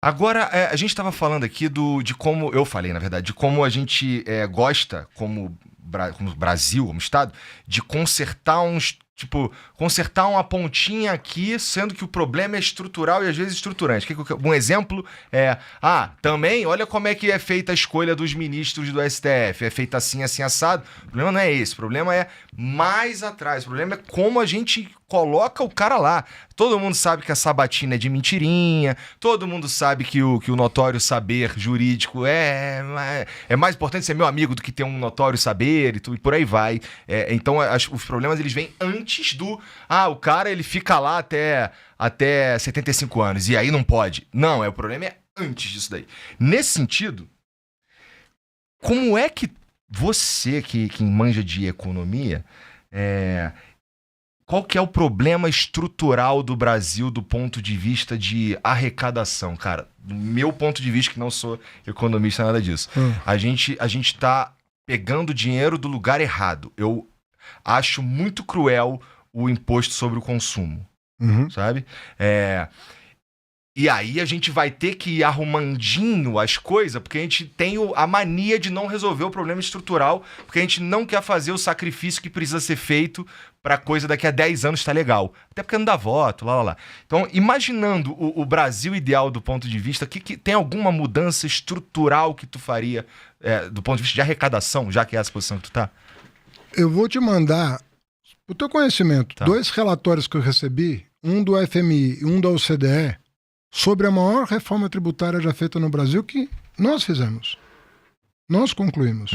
Agora, a gente estava falando aqui de como, eu falei, na verdade, de como a gente gosta, como Brasil, como Estado, de consertar uma pontinha aqui, sendo que o problema é estrutural e às vezes estruturante. Um exemplo também, olha como é que é feita a escolha dos ministros do STF. É feita assim, assim, assado. O problema não é esse, o problema é mais atrás. O problema é como a gente coloca o cara lá. Todo mundo sabe que a sabatina é de mentirinha, todo mundo sabe que o notório saber jurídico é mais importante ser meu amigo do que ter um notório saber e por aí vai. Então, os problemas eles vêm antes o cara ele fica lá até 75 anos e aí não pode. Não, o problema é antes disso daí. Nesse sentido, como é que você, que manja de economia, qual que é o problema estrutural do Brasil do ponto de vista de arrecadação? Cara, do meu ponto de vista, que não sou economista, nada disso. A gente tá pegando dinheiro do lugar errado. Eu acho muito cruel o imposto sobre o consumo, sabe? E aí a gente vai ter que ir arrumandinho as coisas, porque a gente tem a mania de não resolver o problema estrutural, porque a gente não quer fazer o sacrifício que precisa ser feito pra coisa daqui a 10 anos estar legal. Até porque não dá voto, lá. Então, imaginando o Brasil ideal do ponto de vista, que tem alguma mudança estrutural que tu faria do ponto de vista de arrecadação, já que é essa posição que tu tá? Eu vou te mandar, o teu conhecimento, 2 relatórios que eu recebi, um do FMI e um da OCDE, sobre a maior reforma tributária já feita no Brasil, que nós fizemos. Nós concluímos.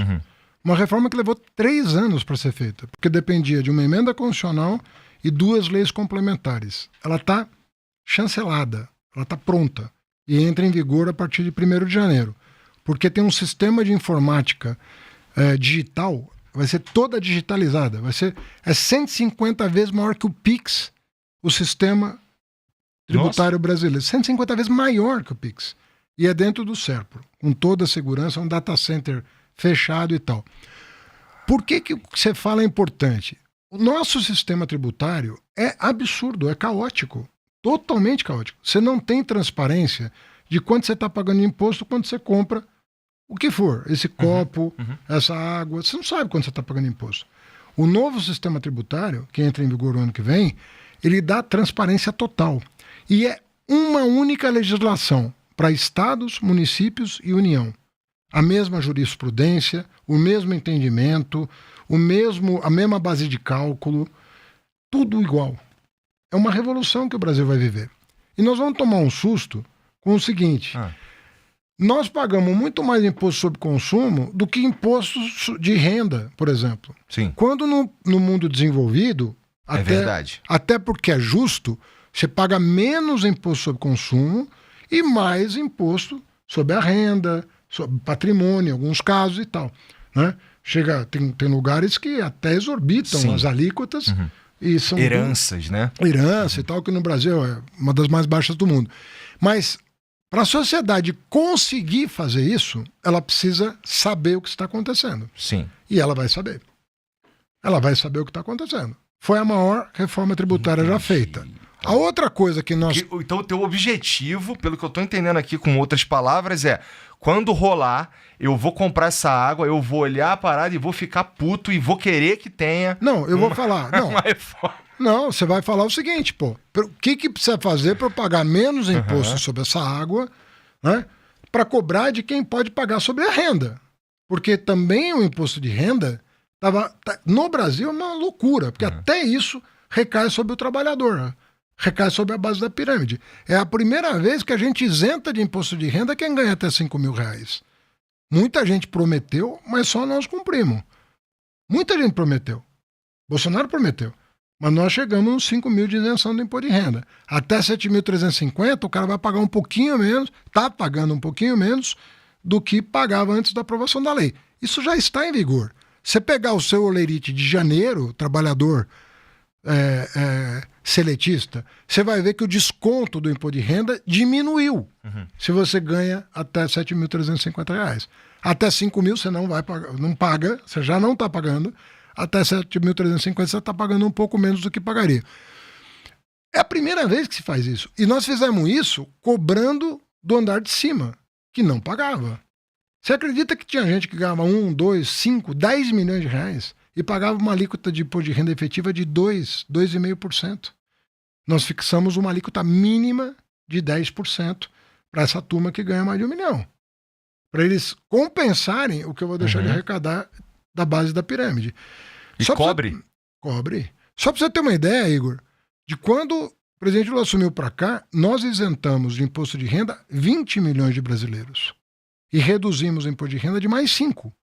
Uma reforma que levou 3 anos para ser feita, porque dependia de uma emenda constitucional e 2 leis complementares. Ela está chancelada, ela está pronta e entra em vigor a partir de 1º de janeiro, porque tem um sistema de informática digital, vai ser toda digitalizada, é 150 vezes maior que o PIX, o sistema tributário brasileiro, 150 vezes maior que o PIX. E é dentro do SERPRO, com toda a segurança, um data center fechado e tal. Por que o que você fala é importante? O nosso sistema tributário é absurdo, é caótico, totalmente caótico. Você não tem transparência de quanto você está pagando de imposto quando você compra o que for, esse copo, essa água, você não sabe quanto você está pagando de imposto. O novo sistema tributário, que entra em vigor o ano que vem, ele dá transparência total. E é uma única legislação para estados, municípios e União. A mesma jurisprudência, o mesmo entendimento, a mesma base de cálculo, tudo igual. É uma revolução que o Brasil vai viver. E nós vamos tomar um susto com o seguinte: nós pagamos muito mais imposto sobre consumo do que impostos de renda, por exemplo. Sim. Quando no mundo desenvolvido, verdade. Até porque é justo, você paga menos imposto sobre consumo e mais imposto sobre a renda, sobre patrimônio, em alguns casos e tal. Né? Tem lugares que até exorbitam as alíquotas. E são heranças, né? Herança e tal, que no Brasil é uma das mais baixas do mundo. Mas para a sociedade conseguir fazer isso, ela precisa saber o que está acontecendo. Sim. E ela vai saber. Ela vai saber o que está acontecendo. Foi a maior reforma tributária já feita. A outra coisa que nós... Então, o teu objetivo, pelo que eu estou entendendo aqui com outras palavras, quando rolar, eu vou comprar essa água, eu vou olhar a parada e vou ficar puto e vou querer que tenha... Não, eu vou falar... Não, uma reforma. Não, você vai falar o seguinte, pô. O que precisa fazer para eu pagar menos imposto sobre essa água, né? Para cobrar de quem pode pagar sobre a renda? Porque também o imposto de renda no Brasil é uma loucura, porque até isso recai sobre o trabalhador, né? Recai sobre a base da pirâmide. É a primeira vez que a gente isenta de imposto de renda quem ganha até R$5.000. Muita gente prometeu, mas só nós cumprimos. Muita gente prometeu. Bolsonaro prometeu. Mas nós chegamos nos 5 mil de isenção do imposto de renda. Até 7.350, o cara vai pagar um pouquinho menos, está pagando um pouquinho menos do que pagava antes da aprovação da lei. Isso já está em vigor. Você pegar o seu olerite de janeiro, trabalhador seletista, você vai ver que o desconto do imposto de renda diminuiu. Se você ganha até R$7.350. Até 5 mil você não paga, você já não está pagando. Até 7.350 você está pagando um pouco menos do que pagaria. É a primeira vez que se faz isso. E nós fizemos isso cobrando do andar de cima, que não pagava. Você acredita que tinha gente que ganhava 1, 2, 5, 10 milhões de reais e pagava uma alíquota de imposto de renda efetiva de 2,5%? Nós fixamos uma alíquota mínima de 10% para essa turma que ganha mais de 1 milhão. Para eles compensarem o que eu vou deixar de arrecadar da base da pirâmide. E cobre? Cobre. Só para você ter uma ideia, Igor, de quando o presidente Lula assumiu para cá, nós isentamos de imposto de renda 20 milhões de brasileiros. E reduzimos o imposto de renda de mais 5.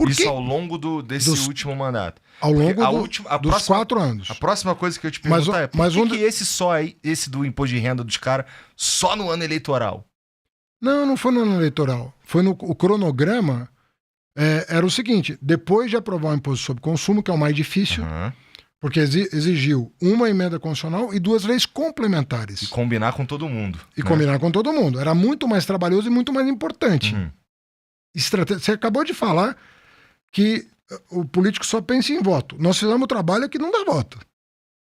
Isso ao longo desse último mandato. Ao longo dos 4 anos. A próxima coisa que eu te pergunto é, por que esse do imposto de renda dos caras só no ano eleitoral? Não foi no ano eleitoral. Foi o cronograma. Era o seguinte, depois de aprovar o imposto sobre consumo, que é o mais difícil, porque exigiu uma emenda constitucional e 2 leis complementares. E combinar com todo mundo. Combinar com todo mundo. Era muito mais trabalhoso e muito mais importante. Você acabou de falar que o político só pensa em voto. Nós fizemos um trabalho que não dá voto.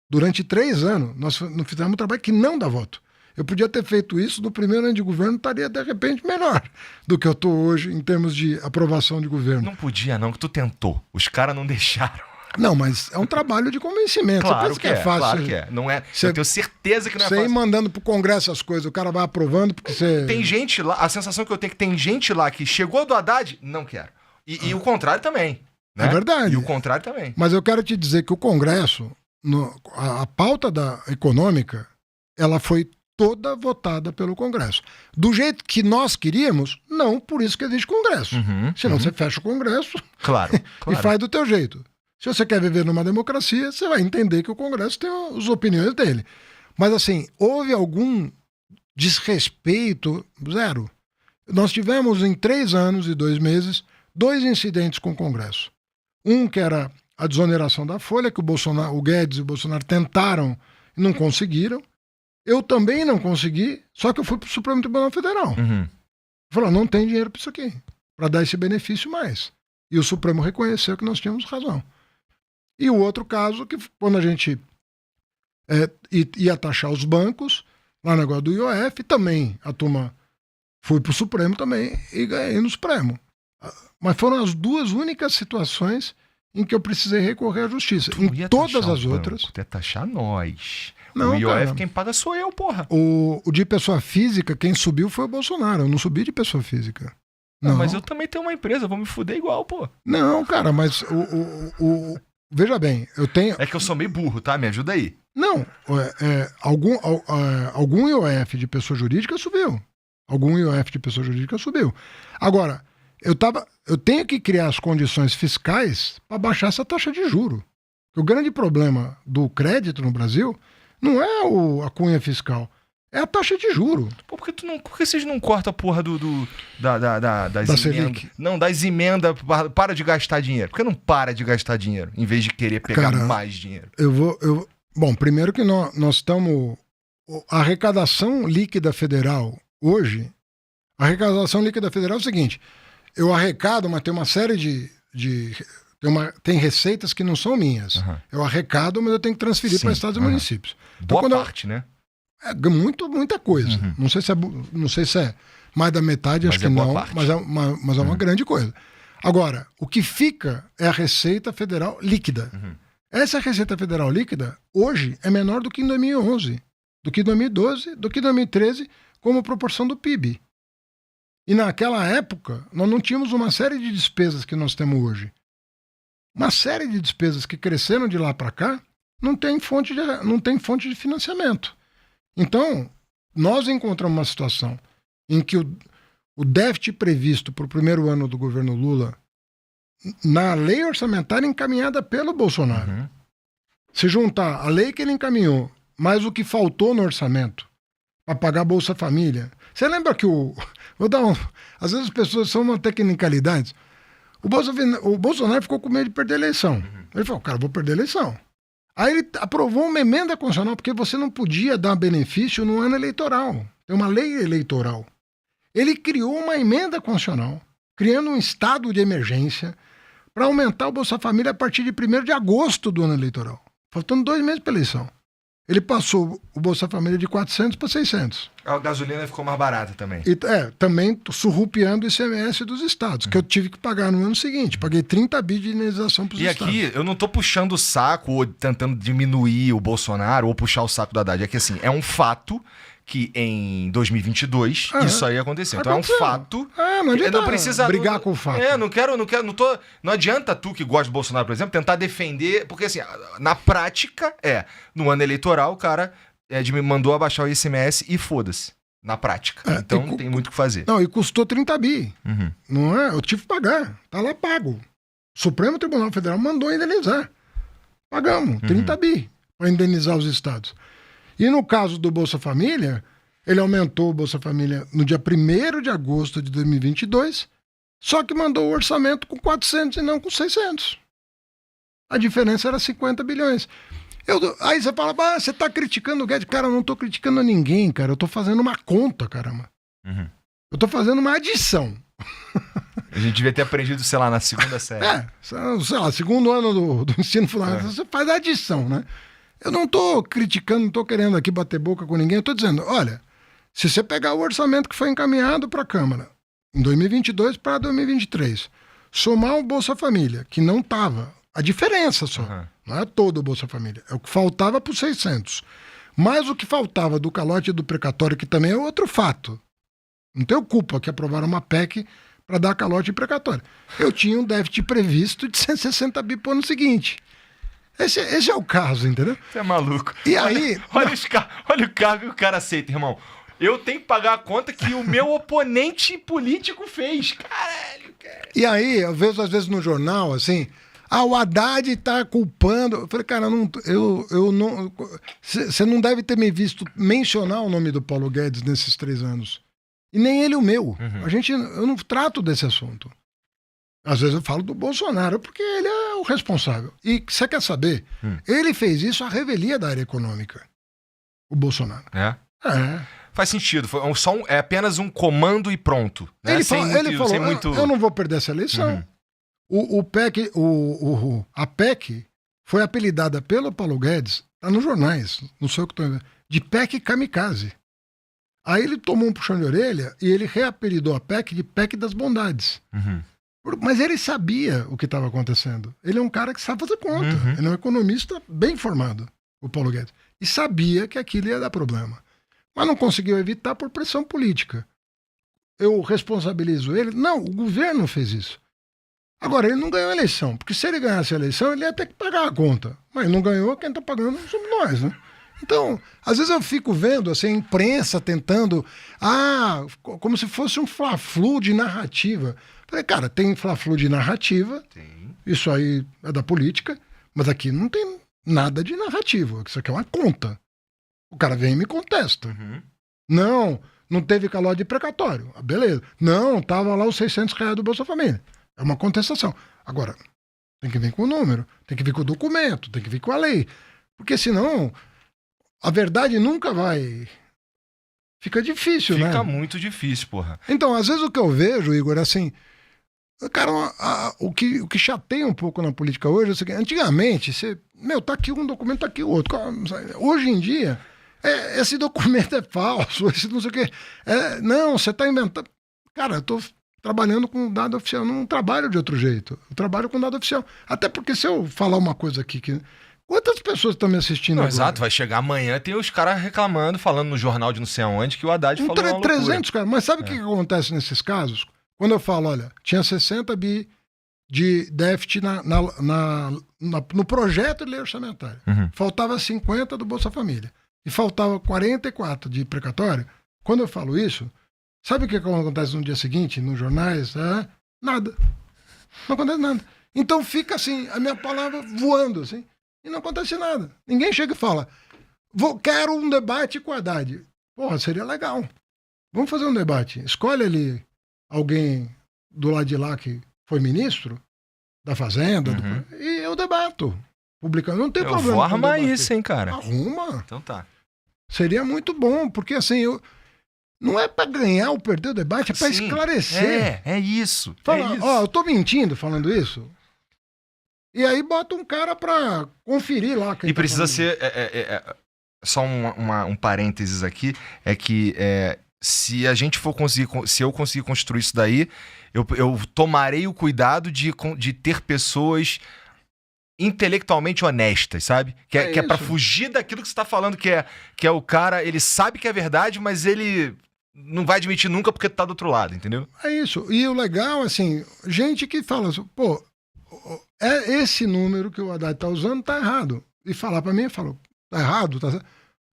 Durante 3 anos, nós fizemos um trabalho que não dá voto. Eu podia ter feito isso no primeiro ano de governo, estaria de repente melhor do que eu estou hoje em termos de aprovação de governo. Não podia não, que tu tentou. Os caras não deixaram. Não, mas é um trabalho de convencimento. Claro que é fácil. Claro que é. Não é. Eu tenho certeza que não é fácil. Você ir mandando pro Congresso as coisas, o cara vai aprovando porque você... Tem gente lá, a sensação que eu tenho é que tem gente lá que chegou do Haddad, não quero. E o contrário também. Né? É verdade. E o contrário também. Mas eu quero te dizer que o Congresso, a pauta econômica, ela foi toda votada pelo Congresso. Do jeito que nós queríamos, não, por isso que existe Congresso. Senão você fecha o Congresso claro. e faz do teu jeito. Se você quer viver numa democracia, você vai entender que o Congresso tem as opiniões dele. Mas assim, houve algum desrespeito? Zero. Nós tivemos em 3 anos e 2 meses 2 incidentes com o Congresso. Um que era a desoneração da folha, que o Guedes e o Bolsonaro tentaram e não conseguiram. Eu também não consegui, só que eu fui para o Supremo Tribunal Federal. Falou, não tem dinheiro para isso aqui, para dar esse benefício mais. E o Supremo reconheceu que nós tínhamos razão. E o outro caso, que quando a gente ia taxar os bancos, lá no negócio do IOF, também a turma foi para o Supremo também e ganhei no Supremo. Mas foram as 2 únicas situações em que eu precisei recorrer à justiça. Em todas as outras... Tu ia taxar nós. Não, o IOF cara, quem paga sou eu, porra. O de pessoa física, quem subiu foi o Bolsonaro. Eu não subi de pessoa física. Não. Mas eu também tenho uma empresa, vou me fuder igual, pô. Não, cara, mas veja bem, eu tenho... É que eu sou meio burro, tá? Me ajuda aí. Não, algum IOF de pessoa jurídica subiu. Algum IOF de pessoa jurídica subiu. Agora, eu tenho que criar as condições fiscais para baixar essa taxa de juro. O grande problema do crédito no Brasil não é a cunha fiscal, é a taxa de juro. Pô, por que vocês não cortam a porra das emendas? Não, das emendas, para de gastar dinheiro. Por que não para de gastar dinheiro, em vez de querer pegar mais dinheiro? Bom, primeiro que nós estamos... A arrecadação líquida federal, hoje, a arrecadação líquida federal é o seguinte, eu arrecado, mas tem uma série tem receitas que não são minhas. Eu arrecado, mas eu tenho que transferir para estados e municípios. Então, boa parte, né? Muita coisa. Não sei se é mais da metade, acho que não, mas é uma grande coisa. Agora, o que fica é a Receita Federal líquida. Essa Receita Federal líquida, hoje, é menor do que em 2011, do que em 2012, do que em 2013, como proporção do PIB. E naquela época, nós não tínhamos uma série de despesas que nós temos hoje. Uma série de despesas que cresceram de lá para cá, não tem fonte de financiamento. Então, nós encontramos uma situação em que o déficit previsto para o primeiro ano do governo Lula, na lei orçamentária encaminhada pelo Bolsonaro, se juntar a lei que ele encaminhou, mais o que faltou no orçamento, para pagar Bolsa Família. Você lembra que às vezes as pessoas são uma tecnicalidade. O Bolsonaro ficou com medo de perder a eleição. Ele falou, cara, vou perder a eleição. Aí ele aprovou uma emenda constitucional, porque você não podia dar benefício no ano eleitoral. Tem uma lei eleitoral. Ele criou uma emenda constitucional, criando um estado de emergência para aumentar o Bolsa Família a partir de 1º de agosto do ano eleitoral. Faltando 2 meses para a eleição. ele passou o Bolsa Família de 400 para 600. A gasolina ficou mais barata também. E, também surrupiando o ICMS dos estados, que eu tive que pagar no ano seguinte. Paguei 30 bi de indenização para os estados. E aqui, eu não tô puxando o saco ou tentando diminuir o Bolsonaro ou puxar o saco do Haddad. É que assim, é um fato que em 2022 isso aí aconteceu. Então é um fato. Não adianta não precisa brigar com o fato. Não adianta tu que gosta do Bolsonaro, por exemplo, tentar defender, porque assim, na prática no ano eleitoral o cara me mandou abaixar o ICMS e foda-se. Na prática. Então não tem muito o que fazer. Não, e custou 30 bi. Uhum. Não é? Eu tive que pagar. Tá lá pago. O Supremo Tribunal Federal mandou indenizar. Pagamos 30 bi para indenizar os estados. E no caso do Bolsa Família, ele aumentou o Bolsa Família no dia 1º de agosto de 2022, só que mandou o orçamento com 400 e não com 600. A diferença era 50 bilhões. Aí você fala, você está criticando o Guedes. Cara, eu não estou criticando ninguém, cara. Eu estou fazendo uma conta, caramba. Uhum. Eu estou fazendo uma adição. A gente devia ter aprendido, sei lá, na segunda série. Sei lá, segundo ano do ensino fundamental, você faz a adição, né? Eu não estou criticando, não estou querendo aqui bater boca com ninguém. Eu estou dizendo, olha, se você pegar o orçamento que foi encaminhado para a Câmara em 2022 para 2023, somar o Bolsa Família, que não estava, a diferença só, não é todo o Bolsa Família, é o que faltava para os 600, mais o que faltava do calote e do precatório, que também é outro fato. Não tenho culpa que aprovaram uma PEC para dar calote e precatório. Eu tinha um déficit previsto de 160 bi para o ano seguinte. Esse é o caso, entendeu? Você é maluco. E aí... Olha o cargo que o cara aceita, irmão. Eu tenho que pagar a conta que o meu oponente político fez. Caralho, cara. E aí, eu vejo às vezes no jornal, assim, o Haddad tá culpando. Eu falei, cara, eu não... Você não deve ter me visto mencionar o nome do Paulo Guedes nesses 3 anos. E nem ele o meu. Eu não trato desse assunto. Às vezes eu falo do Bolsonaro, porque ele é o responsável. E você quer saber? Ele fez isso à revelia da área econômica. O Bolsonaro. Faz sentido. É apenas um comando e pronto. Né? Ele falou, eu não vou perder essa eleição. A PEC foi apelidada pelo Paulo Guedes, tá nos jornais, não sei o que estou vendo, de PEC kamikaze. Aí ele tomou um puxão de orelha e ele reapelidou a PEC de PEC das bondades. Mas ele sabia o que estava acontecendo. Ele é um cara que sabe fazer conta. Ele é um economista bem formado, o Paulo Guedes. E sabia que aquilo ia dar problema. Mas não conseguiu evitar por pressão política. Eu responsabilizo ele? Não, o governo fez isso. Agora, ele não ganhou a eleição. Porque se ele ganhasse a eleição, ele ia ter que pagar a conta. Mas ele não ganhou, quem está pagando somos nós, né? Então, às vezes eu fico vendo assim, a imprensa tentando... como se fosse um fla-flu de narrativa. Falei, cara, tem fla-flu de narrativa, isso aí é da política, mas aqui não tem nada de narrativa, isso aqui é uma conta. O cara vem e me contesta. Não teve calote de precatório. Beleza. Não, tava lá os R$600 do Bolsa Família. É uma contestação. Agora, tem que vir com o número, tem que vir com o documento, tem que vir com a lei. Porque senão, a verdade nunca vai... Fica difícil, né? Fica muito difícil, porra. Então, às vezes o que eu vejo, Igor, é assim... Cara, o que chateia um pouco na política hoje é o seguinte, antigamente, tá aqui um documento, tá aqui outro. Hoje em dia, esse documento é falso, esse não sei o quê. Não, você tá inventando. Cara, eu tô trabalhando com dado oficial, não trabalho de outro jeito. Eu trabalho com dado oficial. Até porque se eu falar uma coisa aqui que... Quantas pessoas estão me assistindo agora? Exato, vai chegar amanhã, tem os caras reclamando, falando no jornal de não sei aonde, que o Haddad falou uma loucura. 300 caras. Mas sabe o que acontece nesses casos? Quando eu falo, olha, tinha 60 bi de déficit no projeto de lei orçamentária. Faltava 50 do Bolsa Família. E faltava 44 de precatório. Quando eu falo isso, sabe o que acontece no dia seguinte, nos jornais? Nada. Não acontece nada. Então fica assim, a minha palavra voando, assim, e não acontece nada. Ninguém chega e fala, quero um debate com a Haddad. Porra, seria legal. Vamos fazer um debate. Escolhe ali alguém do lado de lá que foi ministro da Fazenda, e eu debato. Publicando, não tem problema. Eu vou arrumar isso, hein, cara. Arruma. Então tá. Seria muito bom, porque assim, não é pra ganhar ou perder o debate, é pra esclarecer. É isso. Fala, eu tô mentindo falando isso. E aí bota um cara pra conferir lá. E precisa ser... só um parênteses aqui, é que se a gente for conseguir, se eu conseguir construir isso daí, eu tomarei o cuidado de ter pessoas intelectualmente honestas, sabe? Que é pra fugir daquilo que você tá falando, que é o cara, ele sabe que é verdade, mas ele não vai admitir nunca porque tá do outro lado, entendeu? É isso. E o legal, assim, gente que fala assim, pô, esse número que o Haddad tá usando tá errado. E falar pra mim, eu falo, tá errado? Tá...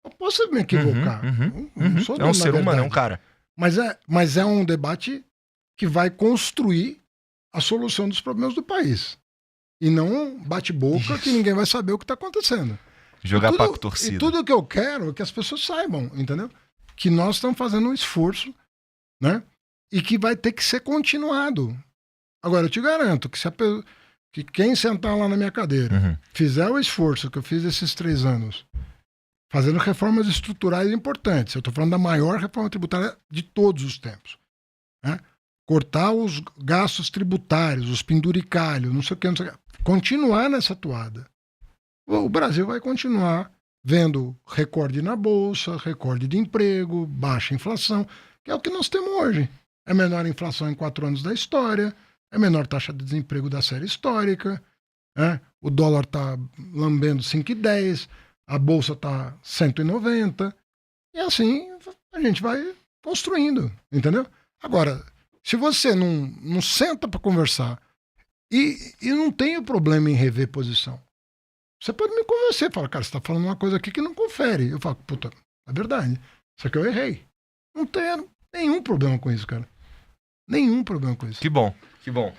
Eu posso me equivocar. Não sou é um ser humano, é um cara. Mas é um debate que vai construir a solução dos problemas do país. E não um bate-boca que ninguém vai saber o que está acontecendo. Jogar papo com torcida. E tudo que eu quero é que as pessoas saibam, entendeu? Que nós estamos fazendo um esforço, né? E que vai ter que ser continuado. Agora, eu te garanto que quem sentar lá na minha cadeira, fizer o esforço que eu fiz esses 3 anos, fazendo reformas estruturais importantes, eu estou falando da maior reforma tributária de todos os tempos, né? Cortar os gastos tributários, os penduricalhos, não sei o que, continuar nessa toada. O Brasil vai continuar vendo recorde na Bolsa, recorde de emprego, baixa inflação, que é o que nós temos hoje. É a menor inflação em 4 anos da história, é a menor taxa de desemprego da série histórica, né? O dólar está lambendo 5,10, a Bolsa está 190, e assim a gente vai construindo, entendeu? Agora, se você não senta para conversar e não tem o problema em rever posição, você pode me convencer, falar, cara, você está falando uma coisa aqui que não confere. Eu falo, puta, é verdade, só que eu errei. Não tenho nenhum problema com isso, cara. Nenhum problema com isso. Que bom, que bom.